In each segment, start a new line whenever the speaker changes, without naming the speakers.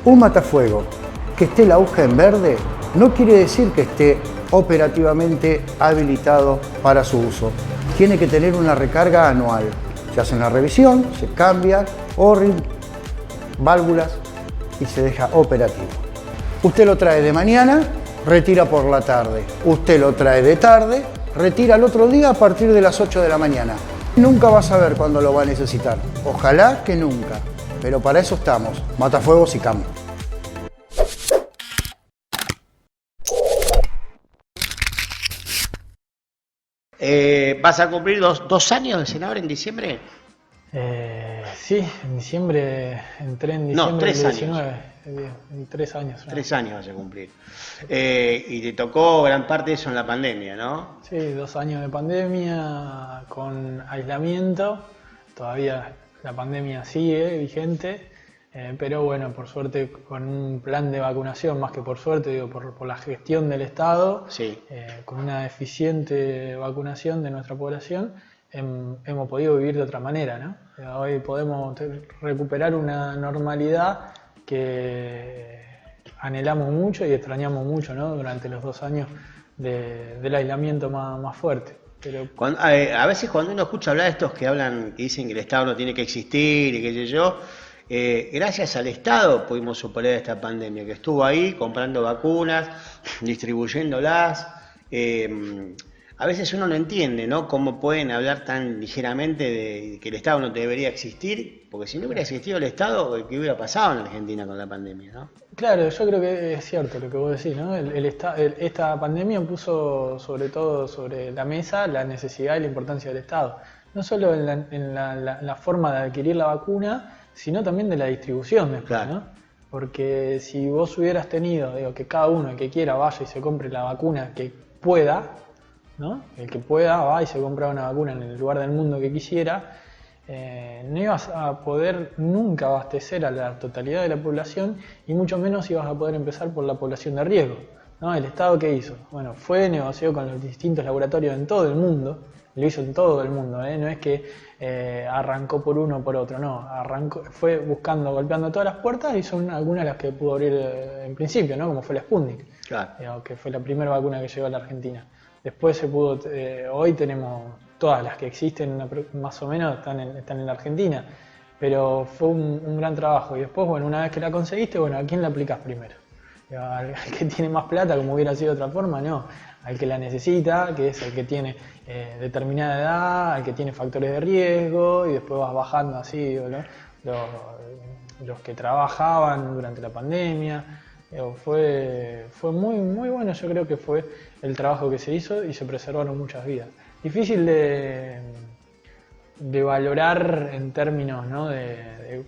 Un matafuego que esté la aguja en verde no quiere decir que esté operativamente habilitado para su uso. Tiene que tener una recarga anual. Se hace una revisión, se cambia O-ring, válvulas y se deja operativo. Usted lo trae de mañana, retira por la tarde. Usted lo trae de tarde, retira el otro día a partir de las 8 de la mañana. Nunca va a saber cuándo lo va a necesitar. Ojalá que nunca. Pero para eso estamos. Matafuegos y CAM.
¿Vas a cumplir dos años de senador en diciembre?
Sí, en diciembre, entré en diciembre
No, 3
del
años.
19, en 3 años. ¿No?
3 años vas a cumplir. Y te tocó gran parte de eso en la pandemia, ¿no?
Sí, 2 años de pandemia con aislamiento. Todavía la pandemia sigue vigente, pero bueno, por suerte con un plan de vacunación, más que por suerte, digo, por la gestión del Estado,
Sí.
con una eficiente vacunación de nuestra población, hemos podido vivir de otra manera, ¿no? Hoy podemos recuperar una normalidad que anhelamos mucho y extrañamos mucho, ¿no? Durante los 2 años del aislamiento más fuerte. Pero
A veces cuando uno escucha hablar de estos que hablan, que dicen que el Estado no tiene que existir y qué sé yo, gracias al Estado pudimos superar esta pandemia, que estuvo ahí comprando vacunas, distribuyéndolas. A veces uno no entiende, ¿no? Cómo pueden hablar tan ligeramente de que el Estado no debería existir, porque si no hubiera existido el Estado, ¿qué hubiera pasado en Argentina con la pandemia, no?
claro, yo creo que es cierto lo que vos decís, ¿no? Esta pandemia puso sobre todo sobre la mesa la necesidad y la importancia del Estado. No solo en la forma de adquirir la vacuna, sino también de la distribución después,
Claro.
¿no? Porque si vos hubieras tenido, digo, que cada uno, el que quiera, vaya y se compre la vacuna que pueda, ¿no? El que pueda va y se compra una vacuna en el lugar del mundo que quisiera, no ibas a poder nunca abastecer a la totalidad de la población y mucho menos ibas a poder empezar por la población de riesgo, ¿no? ¿El Estado qué hizo? Bueno, negoció con los distintos laboratorios en todo el mundo, lo hizo en todo el mundo, ¿eh? No es que arrancó por uno o por otro, no, fue buscando, golpeando todas las puertas y son algunas las que pudo abrir en principio, ¿no? Como fue la Sputnik,
Claro.
que fue la primera vacuna que llegó a la Argentina. Después se pudo, hoy tenemos todas las que existen más o menos están en la Argentina, pero fue un gran trabajo. Y después, bueno, una vez que la conseguiste, bueno, ¿a quién la aplicás primero? Al que tiene más plata, como hubiera sido de otra forma, no. Al que la necesita, que es el que tiene determinada edad, al que tiene factores de riesgo, y después vas bajando así, ¿no? Los que trabajaban durante la pandemia. Fue muy bueno, yo creo que fue el trabajo que se hizo y se preservaron muchas vidas. Difícil de valorar en términos, ¿no? de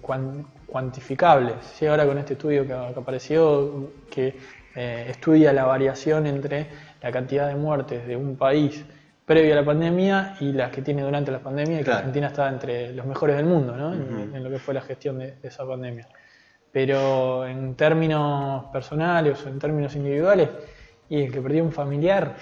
cuantificables. ¿Sí? Ahora con este estudio que apareció, que estudia la variación entre la cantidad de muertes de un país previo a la pandemia y las que tiene durante la pandemia, y que Argentina está entre los mejores del mundo, ¿no? En lo que fue la gestión de esa pandemia. Pero en términos personales o en términos individuales, y el que perdió un familiar,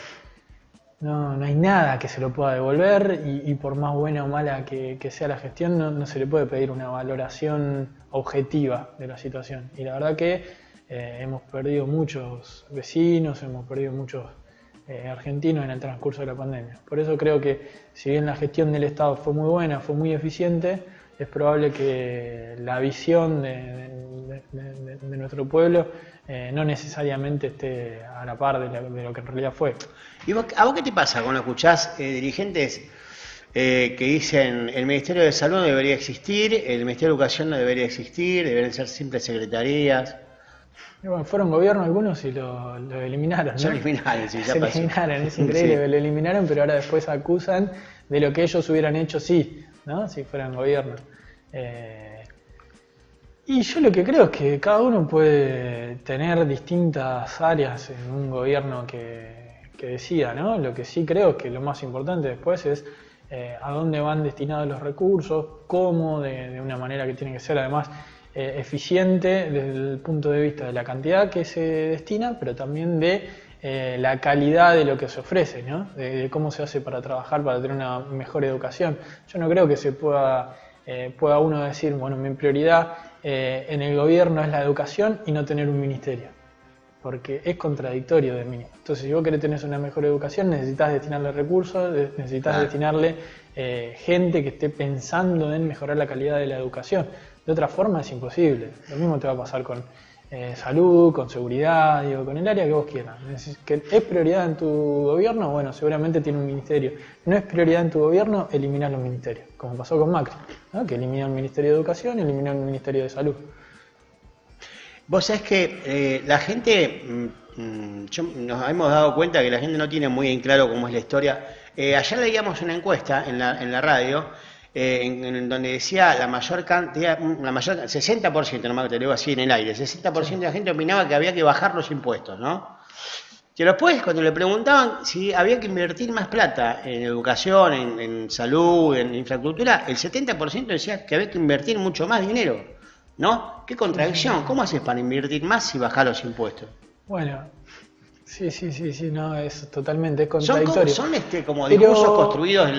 no hay nada que se lo pueda devolver, y por más buena o mala que sea la gestión, no se le puede pedir una valoración objetiva de la situación. Y la verdad que hemos perdido muchos vecinos, hemos perdido muchos argentinos en el transcurso de la pandemia. Por eso creo que, si bien la gestión del Estado fue muy buena, fue muy eficiente, es probable que la visión de nuestro pueblo no necesariamente esté a la par de lo que en realidad fue.
¿Y a vos qué te pasa cuando escuchás dirigentes que dicen el Ministerio de Salud no debería existir, el Ministerio de Educación no debería existir, deberían ser simples secretarías?
Y bueno, fueron gobierno algunos y lo eliminaron, ¿no?
Ya eliminaron, sí, ya
Se
pasó.
eliminaron, es increíble,
Sí.
lo eliminaron, pero ahora después acusan de lo que ellos hubieran hecho ¿no? Si fueran gobierno. Y yo lo que creo es que cada uno puede tener distintas áreas en un gobierno que decida, ¿no? Lo que sí creo es que lo más importante después es a dónde van destinados los recursos, cómo, de una manera que tiene que ser además eficiente desde el punto de vista de la cantidad que se destina, pero también de la calidad de lo que se ofrece, ¿no? De cómo se hace para trabajar, para tener una mejor educación. Yo no creo que se pueda uno decir, bueno, mi prioridad en el gobierno es la educación y no tener un ministerio, porque es contradictorio de mí. Entonces, si vos querés tener una mejor educación, necesitas destinarle recursos, necesitas destinarle gente que esté pensando en mejorar la calidad de la educación. De otra forma es imposible. Lo mismo te va a pasar con salud, con seguridad, digo, con el área que vos quieras. ¿Que es prioridad en tu gobierno? Bueno, seguramente tiene un ministerio. No es prioridad en tu gobierno, eliminar los ministerios, como pasó con Macri, ¿no? Que eliminó el Ministerio de Educación y eliminó el Ministerio de Salud.
Vos sabés que la gente, nos hemos dado cuenta que la gente no tiene muy en claro cómo es la historia. Ayer leíamos una encuesta en la radio, en donde decía la mayor cantidad, 60%, no te lo digo así en el aire, 60% de la gente opinaba que había que bajar los impuestos, ¿no? Que después, cuando le preguntaban si había que invertir más plata en educación, en salud, en infraestructura, el 70% decía que había que invertir mucho más dinero, ¿no? ¿Qué contradicción? ¿Cómo haces para invertir más si bajás los impuestos?
Bueno, sí, no, es totalmente, es contradictorio.
Son como discursos construidos a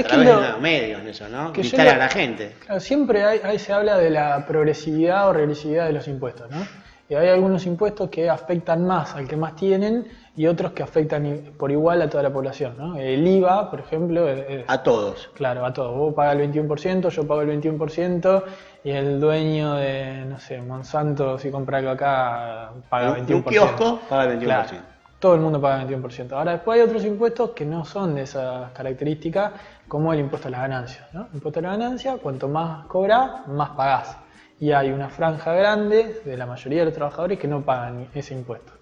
través de los medios, eso, ¿no? Gritar a la gente.
Claro, siempre ahí se habla de la progresividad o regresividad de los impuestos, ¿no? Y hay algunos impuestos que afectan más al que más tienen y otros que afectan por igual a toda la población, ¿no? El IVA, por ejemplo...
a todos.
Claro, a todos. Vos pagás el 21%, yo pago el 21%, y el dueño de, no sé, Monsanto, si compra algo acá, paga 21%.
Un kiosco paga el 21%.
Claro, todo el mundo paga el 21%. Ahora, después hay otros impuestos que no son de esas características, como el impuesto a las ganancias, ¿no? El impuesto a la ganancia, cuanto más cobrás, más pagás. Y hay una franja grande de la mayoría de los trabajadores que no pagan ese impuesto.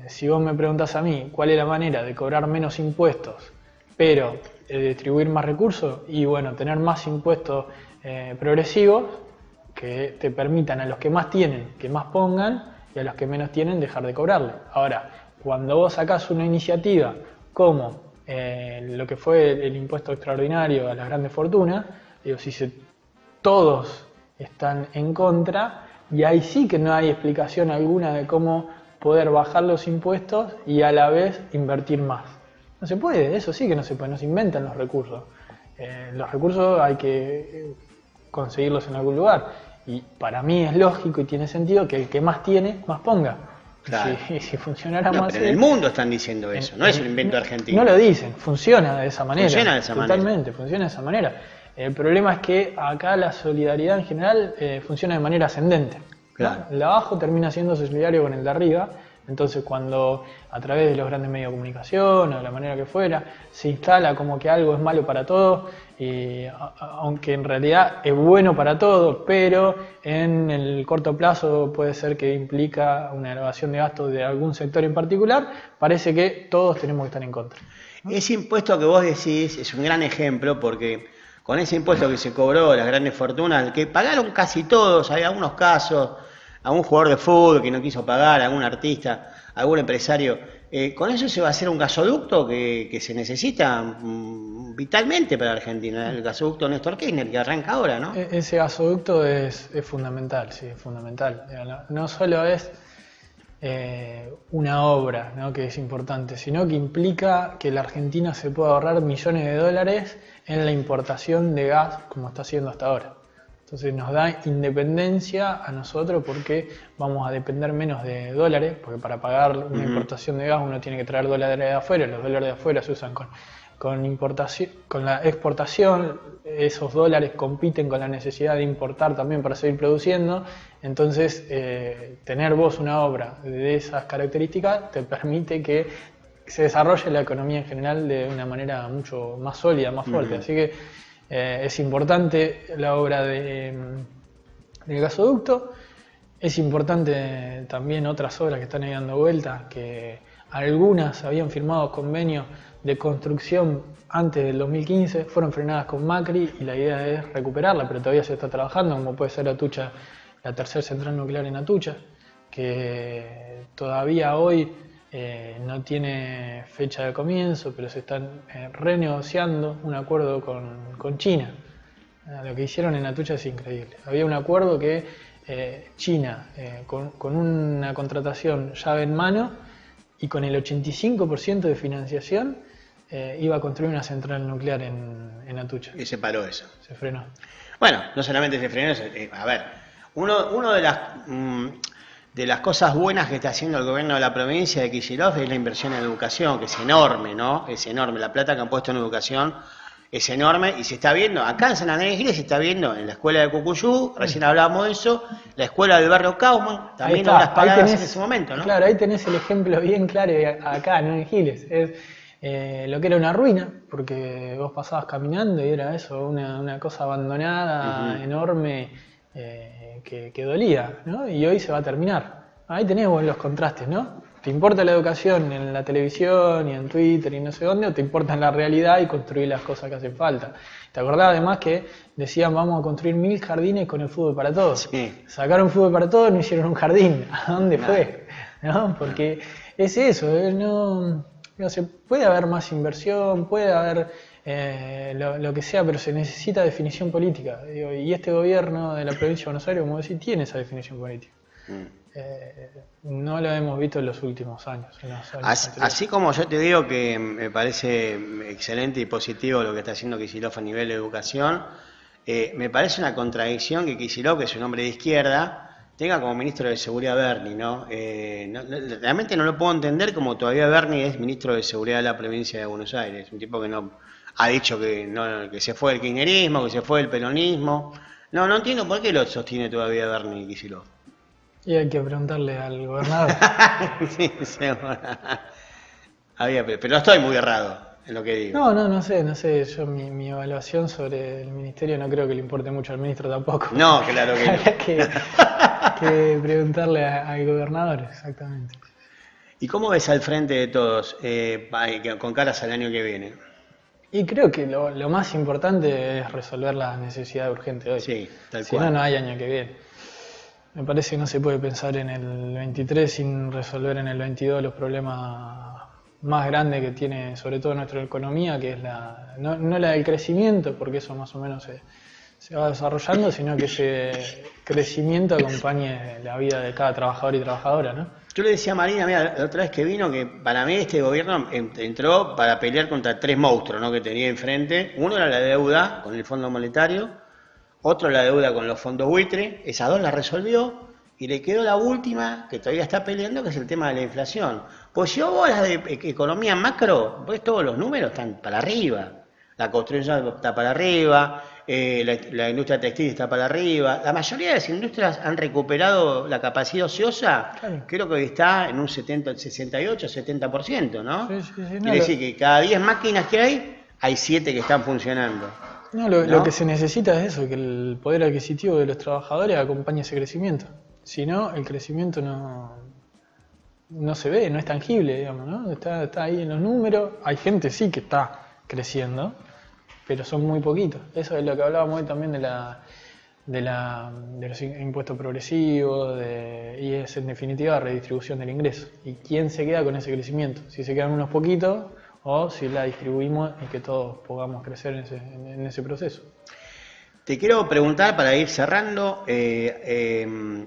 Si vos me preguntás a mí cuál es la manera de cobrar menos impuestos, pero distribuir más recursos, y bueno, tener más impuestos progresivos que te permitan a los que más tienen que más pongan y a los que menos tienen dejar de cobrarle. Ahora, cuando vos sacás una iniciativa como lo que fue el impuesto extraordinario a las grandes fortunas, digo, todos están en contra, y ahí sí que no hay explicación alguna de cómo poder bajar los impuestos y a la vez invertir más. No se puede, eso sí que no se puede, no se inventan los recursos. Los recursos hay que conseguirlos en algún lugar, y para mí es lógico y tiene sentido que el que más tiene, más ponga.
Claro.
Si funcionara más...
Pero en el mundo están diciendo eso, no es un invento argentino.
No lo dicen, funciona de esa manera.
Funciona de esa manera.
Totalmente, funciona de esa manera. El problema es que acá la solidaridad en general funciona de manera ascendente.
Claro.
El de abajo termina siendo solidario con el de arriba, entonces cuando a través de los grandes medios de comunicación o de la manera que fuera, se instala como que algo es malo para todos, y aunque en realidad es bueno para todos, pero en el corto plazo puede ser que implica una elevación de gastos de algún sector en particular, parece que todos tenemos que estar en contra, ¿no?
Ese impuesto que vos decís es un gran ejemplo, porque con ese impuesto que se cobró las grandes fortunas, que pagaron casi todos, hay algunos casos, algún jugador de fútbol que no quiso pagar, algún artista, algún empresario, con eso se va a hacer un gasoducto que se necesita vitalmente para Argentina, el gasoducto Néstor Kirchner, que arranca ahora, ¿no?
Ese gasoducto es fundamental, sí, es fundamental. No solo es una obra, ¿no?, que es importante, sino que implica que la Argentina se pueda ahorrar millones de dólares en la importación de gas, como está haciendo hasta ahora. Entonces nos da independencia a nosotros, porque vamos a depender menos de dólares, porque para pagar una importación de gas uno tiene que traer dólares de afuera, los dólares de afuera se usan con importación, con la exportación, esos dólares compiten con la necesidad de importar también para seguir produciendo. Entonces tener vos una obra de esas características te permite que se desarrolle la economía en general de una manera mucho más sólida, más fuerte. Así que es importante la obra del gasoducto, es importante también otras obras que están ahí dando vuelta, que algunas habían firmado convenios de construcción antes del 2015, fueron frenadas con Macri y la idea es recuperarla, pero todavía se está trabajando, como puede ser Atucha, la tercera central nuclear en Atucha, que todavía hoy no tiene fecha de comienzo, pero se están renegociando un acuerdo con China. Lo que hicieron en Atucha es increíble. Había un acuerdo que China, con una contratación llave en mano y con el 85% de financiación, iba a construir una central nuclear en Atucha.
Y se paró eso.
Se frenó.
Bueno, no solamente ese frenero, a ver, uno de las cosas buenas que está haciendo el gobierno de la provincia de Kicillof es la inversión en educación, que es enorme, ¿no? Es enorme, la plata que han puesto en educación es enorme y se está viendo, acá en San Andrés de Giles se está viendo en la escuela de Cucuyú, recién hablábamos de eso, la escuela del barrio Kauman, también unas paradas en ese momento, ¿no?
Claro, ahí tenés el ejemplo bien claro acá, ¿no? En Giles. Es lo que era una ruina, porque vos pasabas caminando y era eso, una cosa abandonada, enorme, que dolía, ¿no? Y hoy se va a terminar. Ahí tenés vos los contrastes, ¿no? ¿Te importa la educación en la televisión y en Twitter y no sé dónde? ¿O te importa la realidad y construir las cosas que hacen falta? ¿Te acordás además que decían vamos a construir 1000 jardines con el fútbol para todos?
Sí.
Sacaron fútbol para todos, no hicieron un jardín. ¿A dónde fue? ¿No? Porque es eso, no sé, puede haber más inversión, puede haber lo que sea, pero se necesita definición política. Digo, y este gobierno de la provincia de Buenos Aires, como decís, tiene esa definición política. No lo hemos visto en los últimos años.
Así como yo te digo que me parece excelente y positivo lo que está haciendo Kicillof a nivel de educación, me parece una contradicción que Kicillof, que es un hombre de izquierda, tenga como ministro de Seguridad Berni, ¿no? Realmente no lo puedo entender como todavía Berni es ministro de Seguridad de la provincia de Buenos Aires, un tipo que no ha dicho que se fue el kirchnerismo, que se fue el peronismo. No entiendo por qué lo sostiene todavía Berni Kicillof.
Y hay que preguntarle al gobernador.
Sí, seguro. Pero estoy muy errado en lo que digo.
No sé. Yo mi evaluación sobre el ministerio no creo que le importe mucho al ministro tampoco.
No, claro que no.
Habría que preguntarle al gobernador, exactamente.
¿Y cómo ves al frente de todos, con caras al año que viene?
Y creo que lo más importante es resolver la necesidad urgente hoy.
Sí, tal cual.
Si no, no hay año que viene. Me parece que no se puede pensar en el 23 sin resolver en el 22 los problemas más grandes que tiene, sobre todo nuestra economía, que es no la del crecimiento, porque eso más o menos se va desarrollando, sino que ese crecimiento acompañe la vida de cada trabajador y trabajadora, ¿no?
Yo le decía a Marina, mira, la otra vez que vino, que para mí este gobierno entró para pelear contra 3 monstruos, ¿no?, que tenía enfrente. Uno era la deuda con el Fondo Monetario, otro la deuda con los fondos buitre, esas 2 las resolvió, y le quedó la última, que todavía está peleando, que es el tema de la inflación. Pues si vos las de economía macro, pues todos los números están para arriba. La construcción está para arriba, la industria textil está para arriba. La mayoría de las industrias han recuperado la capacidad ociosa, claro. Creo que hoy está en un 68, 70%, ¿no?
Sí,
Quiere decir que cada 10 máquinas que hay 7 que están funcionando.
Lo que se necesita es eso, que el poder adquisitivo de los trabajadores acompañe ese crecimiento. Si no, el crecimiento no se ve, no es tangible, digamos, ¿no? Está ahí en los números. Hay gente sí que está creciendo, pero son muy poquitos. Eso es lo que hablábamos hoy también de los impuestos progresivos, y es en definitiva la redistribución del ingreso. ¿Y quién se queda con ese crecimiento? Si se quedan unos poquitos o si la distribuimos y que todos podamos crecer en ese proceso.
Te quiero preguntar, para ir cerrando,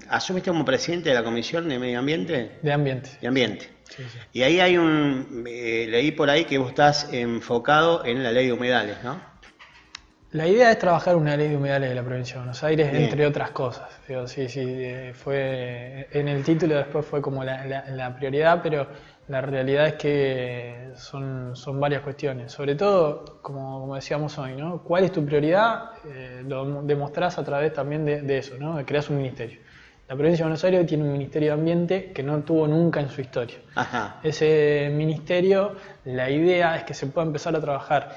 ¿asumiste como presidente de la Comisión de Medio Ambiente?
De Ambiente.
De Ambiente.
Sí.
Y ahí hay leí por ahí que vos estás enfocado en la ley de humedales, ¿no?
La idea es trabajar una ley de humedales de la provincia de Buenos Aires,
Bien.
Entre otras cosas. Fue en el título, después fue como la prioridad, pero la realidad es que son varias cuestiones. Sobre todo, como decíamos hoy, ¿no? ¿Cuál es tu prioridad? Lo demostrás a través también de eso, ¿no? Creás un ministerio. La provincia de Buenos Aires tiene un ministerio de ambiente que no tuvo nunca en su historia.
Ajá.
Ese ministerio, la idea es que se pueda empezar a trabajar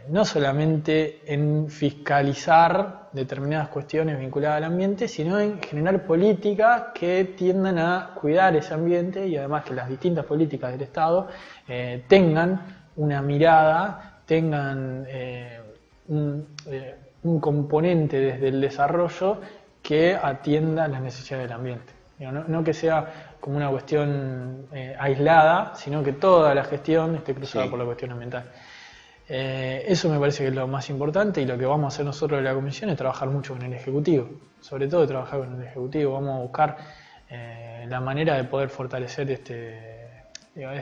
no solamente en fiscalizar determinadas cuestiones vinculadas al ambiente, sino en generar políticas que tiendan a cuidar ese ambiente y además que las distintas políticas del Estado tengan una mirada, tengan un componente desde el desarrollo que atienda las necesidades del ambiente. No que sea como una cuestión aislada, sino que toda la gestión esté cruzada por la cuestión ambiental. Eso me parece que es lo más importante, y lo que vamos a hacer nosotros de la Comisión es trabajar mucho con el Ejecutivo, sobre todo trabajar con el Ejecutivo. Vamos a buscar la manera de poder fortalecer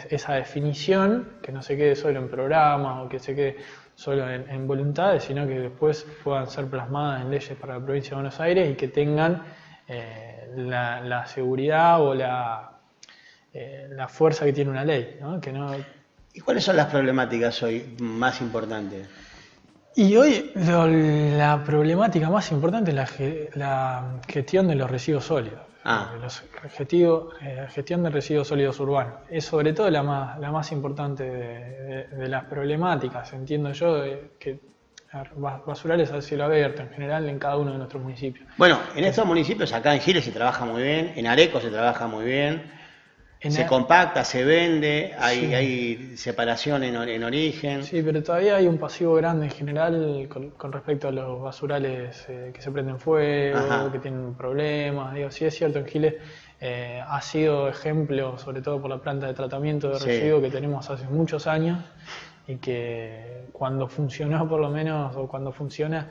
esa definición, que no se quede solo en programas o que se quede solo en voluntades, sino que después puedan ser plasmadas en leyes para la provincia de Buenos Aires y que tengan la seguridad o la fuerza que tiene una ley, ¿no? Que no...
¿Y cuáles son las problemáticas hoy más importantes?
Y hoy la problemática más importante es la gestión de los residuos sólidos. Gestión de residuos sólidos urbanos. Es sobre todo la más importante de las problemáticas, entiendo yo, que basurales al cielo abierto, en general en cada uno de nuestros municipios.
Bueno, en estos municipios, acá en Giles se trabaja muy bien, en Areco se trabaja muy bien. Se compacta, se vende, hay separación en origen.
Sí, pero todavía hay un pasivo grande en general con respecto a los basurales que se prenden fuego, que tienen problemas. Digo, sí es cierto, en Giles ha sido ejemplo, sobre todo por la planta de tratamiento de residuos que tenemos hace muchos años y que cuando funcionó por lo menos, o cuando funciona,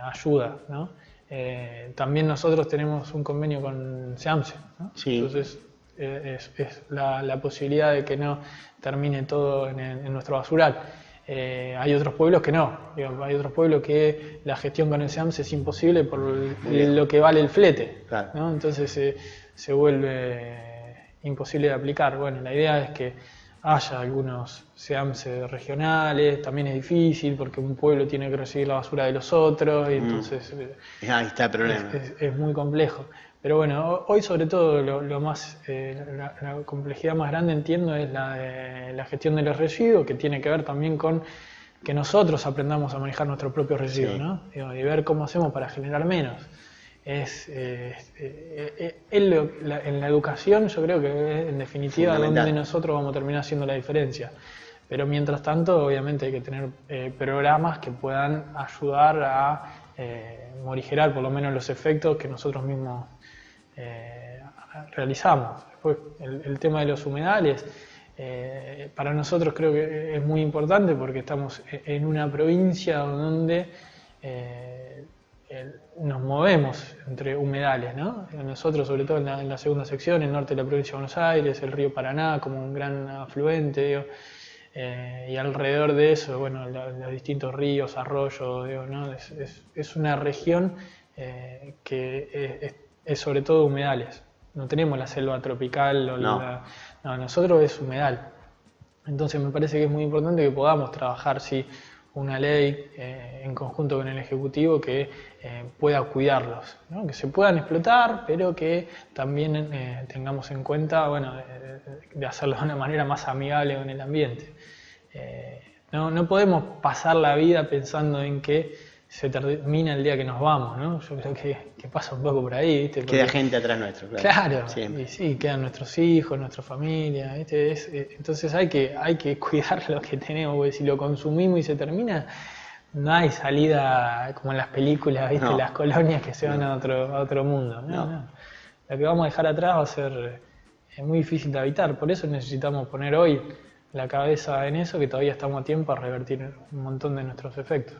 ayuda, ¿no? También nosotros tenemos un convenio con SEAMSE, ¿no?
Sí.
Entonces, es la posibilidad de que no termine todo en nuestro basural. Hay otros pueblos que no, hay otros pueblos que la gestión con el SEAMSE es imposible por lo que vale el flete,
claro,
¿no? Entonces se vuelve imposible de aplicar. Bueno, la idea es que haya algunos SEAMSE regionales, también es difícil porque un pueblo tiene que recibir la basura de los otros y entonces
ahí está el problema.
Es muy complejo. Pero bueno, hoy sobre todo la complejidad más grande, entiendo, es la de la gestión de los residuos, que tiene que ver también con que nosotros aprendamos a manejar nuestros propios residuos, ¿no? Y ver cómo hacemos para generar menos. En la educación yo creo que es, en definitiva, donde nosotros vamos a terminar haciendo la diferencia. Pero mientras tanto, obviamente hay que tener programas que puedan ayudar a morigerar por lo menos los efectos que nosotros mismos realizamos. Después, el tema de los humedales, para nosotros creo que es muy importante porque estamos en una provincia donde nos movemos entre humedales, ¿no? Nosotros, sobre todo en la segunda sección, el norte de la provincia de Buenos Aires, el río Paraná como un gran afluente, digo, y alrededor de eso, bueno, los distintos ríos, arroyos, digo, ¿no? Es una región que es sobre todo humedales. No tenemos la selva tropical, no, nosotros es humedal. Entonces me parece que es muy importante que podamos trabajar, sí, una ley en conjunto con el Ejecutivo que pueda cuidarlos, ¿no? Que se puedan explotar, pero que también tengamos en cuenta, bueno, de hacerlo de una manera más amigable con el ambiente. No podemos pasar la vida pensando en que se termina el día que nos vamos, ¿no? Yo creo que pasa un poco por ahí, ¿viste?
Queda gente atrás nuestro,
claro. Claro, y sí, quedan nuestros hijos, nuestra familia, ¿viste? Entonces hay que cuidar lo que tenemos, porque si lo consumimos y se termina, no hay salida como en las películas, ¿viste? No. Las colonias que se van a otro mundo, ¿no? No. Lo que vamos a dejar atrás va a ser muy difícil de habitar, por eso necesitamos poner hoy la cabeza en eso, que todavía estamos a tiempo a revertir un montón de nuestros efectos.